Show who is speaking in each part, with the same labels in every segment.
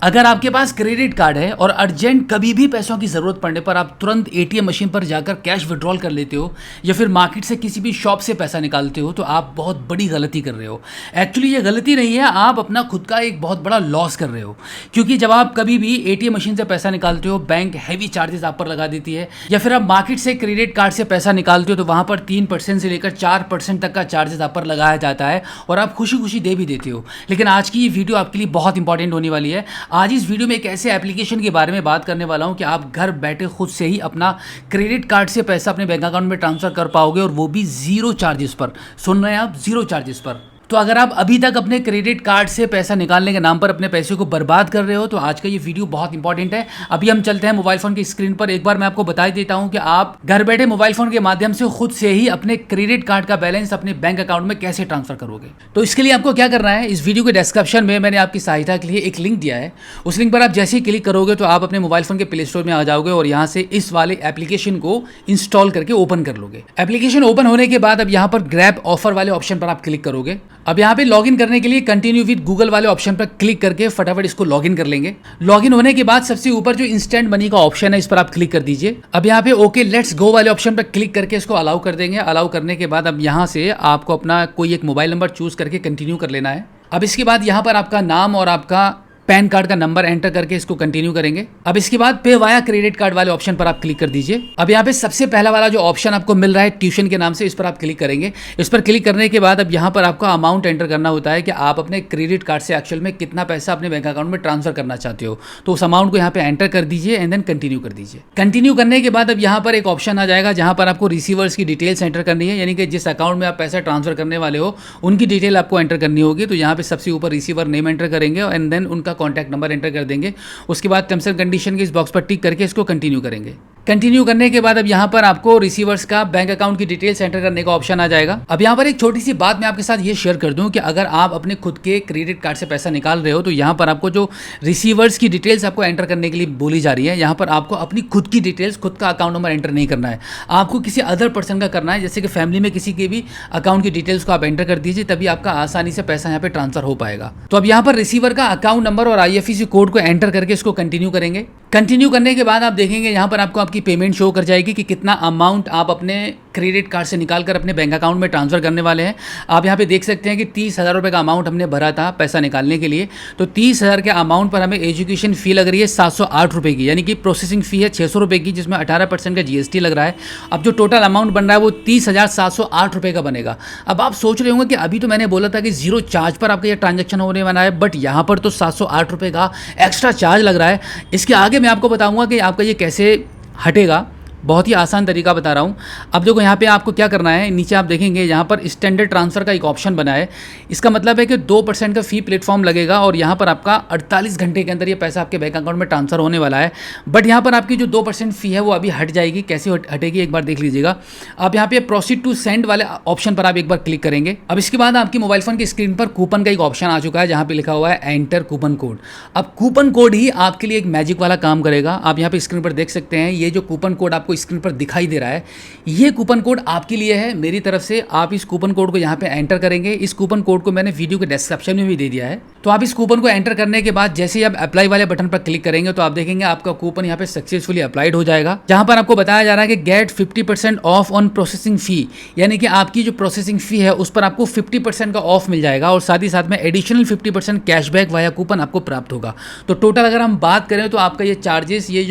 Speaker 1: अगर आपके पास credit card है और अर्जेंट कभी भी पैसों की ज़रूरत पड़ने पर आप तुरंत एटीएम मशीन पर जाकर कैश विड्रॉल कर लेते हो या फिर मार्केट से किसी भी शॉप से पैसा निकालते हो तो आप बहुत बड़ी गलती कर रहे हो। एक्चुअली ये गलती नहीं है, आप अपना खुद का एक बहुत बड़ा लॉस कर रहे हो, क्योंकि जब आप कभी भी एटीएम मशीन से पैसा निकालते हो बैंक हैवी चार्जेस आप पर लगा देती है, या फिर आप मार्केट से क्रेडिट कार्ड से पैसा निकालते हो तो वहाँ पर 3% से लेकर 4% तक का चार्जेस आप पर लगाया जाता है और आप खुशी खुशी दे भी देते हो। लेकिन आज की ये वीडियो आपके लिए बहुत इंपॉर्टेंट होने वाली है। आज इस वीडियो में एक ऐसे एप्लीकेशन के बारे में बात करने वाला हूं कि आप घर बैठे खुद से ही अपना क्रेडिट कार्ड से पैसा अपने बैंक अकाउंट में ट्रांसफर कर पाओगे, और वो भी जीरो चार्जेस पर। सुन रहे हैं आप, जीरो चार्जेस पर। तो अगर आप अभी तक अपने क्रेडिट कार्ड से पैसा निकालने के नाम पर अपने पैसे को बर्बाद कर रहे हो तो आज का ये वीडियो बहुत इंपॉर्टेंट है। अभी हम चलते हैं मोबाइल फोन की स्क्रीन पर। एक बार मैं आपको बता देता हूं कि आप घर बैठे मोबाइल फोन के माध्यम से खुद से ही अपने क्रेडिट कार्ड का बैलेंस अपने बैंक अकाउंट में कैसे ट्रांसफर करोगे। तो इसके लिए आपको क्या करना है, इस वीडियो के डिस्क्रिप्शन में मैंने आपकी सहायता के लिए एक लिंक दिया है। उस लिंक पर आप जैसे ही क्लिक करोगे तो आप अपने मोबाइल फोन के प्ले स्टोर में आ जाओगे और यहाँ से इस वाले एप्लीकेशन को इंस्टॉल करके ओपन कर लोगे। एप्लीकेशन ओपन होने के बाद अब यहाँ पर ग्रैब ऑफर वाले ऑप्शन पर आप क्लिक करोगे। अब यहाँ पे लॉगिन करने के लिए कंटिन्यू विद गूगल वाले ऑप्शन पर क्लिक करके फटाफट इसको लॉगिन कर लेंगे। लॉगिन होने के बाद सबसे ऊपर जो इंस्टेंट मनी का ऑप्शन है इस पर आप क्लिक कर दीजिए। अब यहाँ पे ओके लेट्स गो वाले ऑप्शन पर क्लिक करके इसको अलाउ कर देंगे। अलाउ करने के बाद अब यहाँ से आपको अपना कोई एक मोबाइल नंबर चूज करके कंटिन्यू कर लेना है। अब इसके बाद यहाँ पर आपका नाम और आपका पैन कार्ड का नंबर एंटर करके इसको कंटिन्यू करेंगे। अब इसके बाद पे वाया क्रेडिट कार्ड वाले ऑप्शन पर आप क्लिक कर दीजिए। अब यहाँ पे सबसे पहला वाला जो ऑप्शन आपको मिल रहा है ट्यूशन के नाम से, इस पर आप क्लिक करेंगे। इस पर क्लिक करने के बाद अब यहाँ पर आपका अमाउंट एंटर करना होता है कि आप अपने क्रेडिट कार्ड से एक्चुअल में कितना पैसा अपने बैंक अकाउंट में ट्रांसफर करना चाहते हो, तो उस अमाउंट को यहाँ पे एंटर कर दीजिए एंड देन कंटिन्यू कर दीजिए। कंटिन्यू करने के बाद अब यहाँ पर एक ऑप्शन आ जाएगा जहाँ पर आपको रिसीवर्स की डिटेल्स एंटर करनी है, यानी कि जिस अकाउंट में आप पैसा ट्रांसफर करने वाले हो उनकी डिटेल आपको एंटर करनी होगी। तो यहाँ पे सबसे ऊपर रिसीवर नेम एंटर करेंगे एंड देन उनका कॉन्टैक्ट नंबर एंटर कर देंगे। उसके बाद टर्म्स एंड कंडीशन के इस बॉक्स पर टिक करके इसको कंटिन्यू करेंगे। कंटिन्यू करने के बाद अब यहाँ पर आपको रिसीवर्स का बैंक अकाउंट की डिटेल्स एंटर करने का ऑप्शन आ जाएगा। अब यहाँ पर एक छोटी सी बात मैं आपके साथ ये शेयर कर दूं कि अगर आप अपने खुद के क्रेडिट कार्ड से पैसा निकाल रहे हो तो यहाँ पर आपको जो रिसीवर्स की डिटेल्स आपको एंटर करने के लिए बोली जा रही है, यहाँ पर आपको अपनी खुद की डिटेल्स, खुद का अकाउंट नंबर एंटर नहीं करना है, आपको किसी अदर पर्सन का करना है। जैसे कि फैमिली में किसी के भी अकाउंट की डिटेल्स को आप एंटर कर दीजिए, तभी आपका आसानी से पैसा यहाँ पे ट्रांसफर हो पाएगा। तो अब यहाँ पर रिसीवर का अकाउंट नंबर और IFSC कोड को एंटर करके इसको कंटिन्यू करेंगे। कंटिन्यू करने के बाद आप देखेंगे यहाँ पर आपको आपकी पेमेंट शो कर जाएगी कि कितना अमाउंट आप अपने क्रेडिट कार्ड से निकालकर अपने बैंक अकाउंट में ट्रांसफर करने वाले हैं। आप यहाँ पे देख सकते हैं कि 30,000 रुपये का अमाउंट हमने भरा था पैसा निकालने के लिए, तो 30,000 के अमाउंट पर हमें एजुकेशन फ़ी लग रही है 708 रुपये की, यानी कि प्रोसेसिंग फ़ी है 600 रुपये की, जिसमें 18% का GST लग रहा है। अब जो टोटल अमाउंट बन रहा है वो 30,708 रुपये का बनेगा। अब आप सोच रहे होंगे कि अभी तो मैंने बोला था कि जीरो चार्ज पर आपका ये ट्रांजेक्शन होने वाला है, बट यहाँ पर तो 708 रुपये का एक्स्ट्रा चार्ज लग रहा है। इसके आगे मैं आपको बताऊँगा कि आपका ये कैसे हटेगा। बहुत ही आसान तरीका बता रहा हूँ। अब देखो यहाँ पे आपको क्या करना है, नीचे आप देखेंगे यहाँ पर स्टैंडर्ड ट्रांसफ़र का एक ऑप्शन बना है। इसका मतलब है कि 2% का फ़ी प्लेटफॉर्म लगेगा और यहाँ पर आपका 48 घंटे के अंदर ये पैसा आपके बैंक अकाउंट में ट्रांसफ़र होने वाला है। बट यहाँ पर आपकी जो 2% फ़ी है वो अभी हट जाएगी। कैसे हटेगी एक बार देख लीजिएगा। अब यहाँ पे प्रोसीड टू सेंड वाले ऑप्शन पर आप एक बार क्लिक करेंगे। अब इसके बाद आपकी मोबाइल फ़ोन की स्क्रीन पर कूपन का एक ऑप्शन आ चुका है जहाँ पर लिखा हुआ है एंटर कूपन कोड। अब कूपन कोड ही आपके लिए एक मैजिक वाला काम करेगा। आप यहाँ पर स्क्रीन पर देख सकते हैं, ये जो कूपन कोड आपको स्क्रीन पर दिखाई दे रहा है, ये कूपन कोड आपके लिए है मेरी तरफ से। आप इस कूपन कोड को यहाँ पे एंटर करेंगे। इस कूपन कोड को मैंने वीडियो के डिस्क्रिप्शन में भी दे दिया है। तो आप इस कूपन को एंटर करने के बाद जैसे ही आप अप्लाई वाले बटन पर क्लिक करेंगे तो आप देखेंगे आपका कूपन यहाँ पे सक्सेसफुली अप्लाइड हो जाएगा, जहाँ पर आपको बताया जा रहा है कि get 50% off on processing fee, यानी कि आपकी जो प्रोसेसिंग फी है उस पर आपको 50% का ऑफ मिल जाएगा और साथ ही साथ में एडिशनल 50% कैशबैक वाया कूपन आपको प्राप्त होगा। तो टोटल अगर हम बात करें तो आपका ये चार्जेस, ये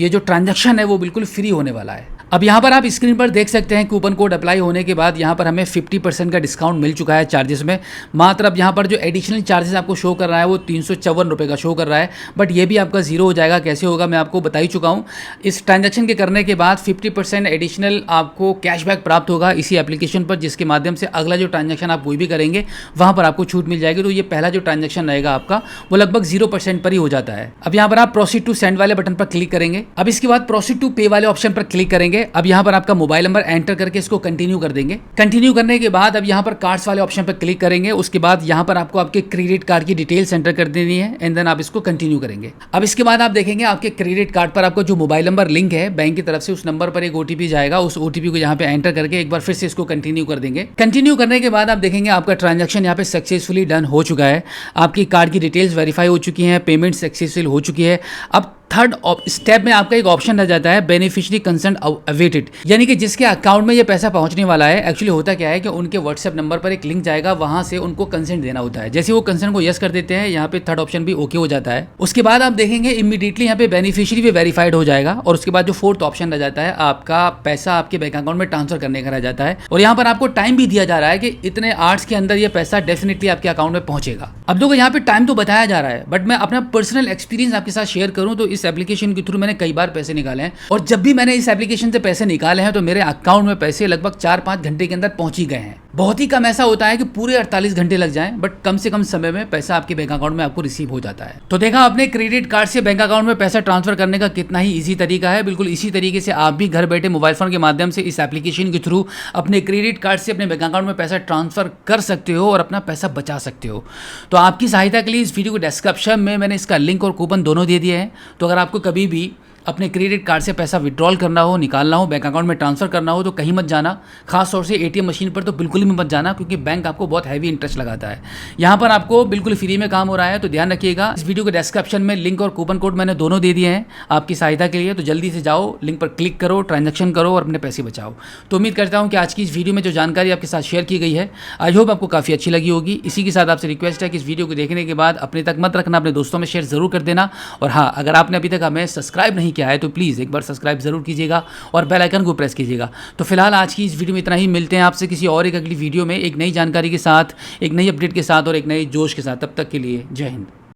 Speaker 1: जो ट्रांजेक्शन है वो बिल्कुल फ्री होने वाला है। अब यहाँ पर आप स्क्रीन पर देख सकते हैं कूपन कोड अप्लाई होने के बाद यहाँ पर हमें 50% का डिस्काउंट मिल चुका है चार्जेस में। मात्र अब यहाँ पर जो एडिशनल चार्जेस आपको शो कर रहा है वो 354 रुपये का शो कर रहा है, बट ये भी आपका जीरो हो जाएगा। कैसे होगा मैं आपको बता ही चुका हूँ। इस ट्रांजैक्शन के करने के बाद 50% एडिशनल आपको कैशबैक प्राप्त होगा इसी एप्लीकेशन पर, जिसके माध्यम से अगला जो ट्रांजैक्शन आप कोई भी करेंगे वहाँ पर आपको छूट मिल जाएगी। तो ये पहला जो ट्रांजैक्शन रहेगा आपका वो लगभग 0% पर ही हो जाता है। अब यहाँ पर आप प्रोसीड टू सेंड वाले बटन पर क्लिक करेंगे। अब इसके बाद प्रोसीड टू पे वाले ऑप्शन पर क्लिक करेंगे अब यहाँ पर आपका मोबाइल नंबर एंटर करके इसको कंटिन्यू कर देंगे। कंटिन्यू करने के बाद अब यहाँ पर कार्ड्स वाले ऑप्शन पर क्लिक करेंगे। उसके बाद यहाँ पर आपको आपके क्रेडिट कार्ड की डिटेल्स एंटर कर देनी है एंड देन आप इसको कंटिन्यू करेंगे। अब इसके बाद आप देखेंगे आपके क्रेडिट कार्ड पर आपको जो मोबाइल नंबर लिंक है बैंक की तरफ से, उस नंबर पर एक ओटीपी जाएगा। उस ओटीपी को यहाँ पे एंटर करके एक बार फिर से इसको कंटिन्यू कर देंगे। कंटिन्यू करने के बाद आप देखेंगे आपका ट्रांजैक्शन यहाँ पे सक्सेसफुली डन हो चुका है। आपकी कार्ड की डिटेल्स वेरीफाई हो चुकी हैं, पेमेंट सक्सेसफुल हो चुकी है। अब थर्ड स्टेप में आपका एक ऑप्शन रह जाता है बेनिफिशियरी कंसेंट अवेटेड, यानी कि जिसके अकाउंट में ये पैसा पहुंचने वाला है। एक्चुअली होता क्या है कि उनके व्हाट्सएप नंबर पर एक लिंक जाएगा, वहां से उनको कंसेंट देना होता है। जैसे वो कंसेंट को यस कर देते हैं, यहाँ पे थर्ड ऑप्शन भी ओके हो जाता है। उसके बाद आप देखेंगे इमीडिएटली यहाँ पे बेनिफिशियरी भी वेरीफाइड हो जाएगा। और उसके बाद जो फोर्थ ऑप्शन रह जाता है, आपका पैसा आपके बैंक अकाउंट में ट्रांसफर करने का रह जाता है। और यहाँ पर आपको टाइम भी दिया जा रहा है कि इतने आवर्स के अंदर ये पैसा डेफिनेटली आपके अकाउंट में पहुंचेगा। अब देखो यहाँ पे टाइम तो बताया जा रहा है, बट मैं अपना पर्सनल एक्सपीरियंस आपके साथ शेयर करूं तो इस एप्लीकेशन के थ्रू मैंने कई बार पैसे निकाले हैं। और जब भी मैंने इस एप्लीकेशन से पैसे निकाले हैं तो मेरे अकाउंट में पैसे लगभग 4-5 घंटे के अंदर पहुंच ही गए हैं। बहुत ही कम ऐसा होता है कि पूरे 48 घंटे लग जाएं, बट कम से कम समय में पैसा आपके बैंक अकाउंट में आपको रिसीव हो जाता है। तो देखा आपने क्रेडिट कार्ड से बैंक अकाउंट में पैसा ट्रांसफर करने का कितना ही इजी तरीका है। बिल्कुल इसी तरीके से आप भी घर बैठे मोबाइल फोन के माध्यम से इस एप्लीकेशन के थ्रू अपने क्रेडिट कार्ड से अपने बैंक अकाउंट में पैसा ट्रांसफर कर सकते हो और अपना पैसा बचा सकते हो। तो आपकी सहायता के लिए इस वीडियो को डिस्क्रिप्शन में मैंने इसका लिंक और कूपन दोनों दे दिए हैं। तो अगर आपको कभी भी अपने क्रेडिट कार्ड से पैसा विड्रॉल करना हो, निकालना हो, बैंक अकाउंट में ट्रांसफर करना हो तो कहीं मत जाना। खास तौर से एटीएम मशीन पर तो बिल्कुल भी मत जाना, क्योंकि बैंक आपको बहुत हैवी इंटरेस्ट लगाता है। यहाँ पर आपको बिल्कुल फ्री में काम हो रहा है, तो ध्यान रखिएगा। इस वीडियो के डिस्क्रिप्शन में लिंक और कूपन कोड मैंने दोनों दे दिए हैं आपकी सहायता के लिए। तो जल्दी से जाओ, लिंक पर क्लिक करो, ट्रांजेक्शन करो और अपने पैसे बचाओ। तो उम्मीद करता हूँ कि आज की इस वीडियो में जो जानकारी आपके साथ शेयर की गई है, आई होप आपको काफ़ी अच्छी लगी होगी। इसी के साथ आपसे रिक्वेस्ट है कि इस वीडियो को देखने के बाद अपने तक मत रखना, अपने दोस्तों में शेयर जरूर कर देना। और हाँ, अगर आपने अभी तक हमें सब्सक्राइब नहीं किया है तो प्लीज़ एक बार सब्सक्राइब जरूर कीजिएगा और बेल आइकन को प्रेस कीजिएगा। तो फिलहाल आज की इस वीडियो में इतना ही। मिलते हैं आपसे किसी और एक अगली वीडियो में एक नई जानकारी के साथ, एक नई अपडेट के साथ और एक नए जोश के साथ। तब तक के लिए जय हिंद।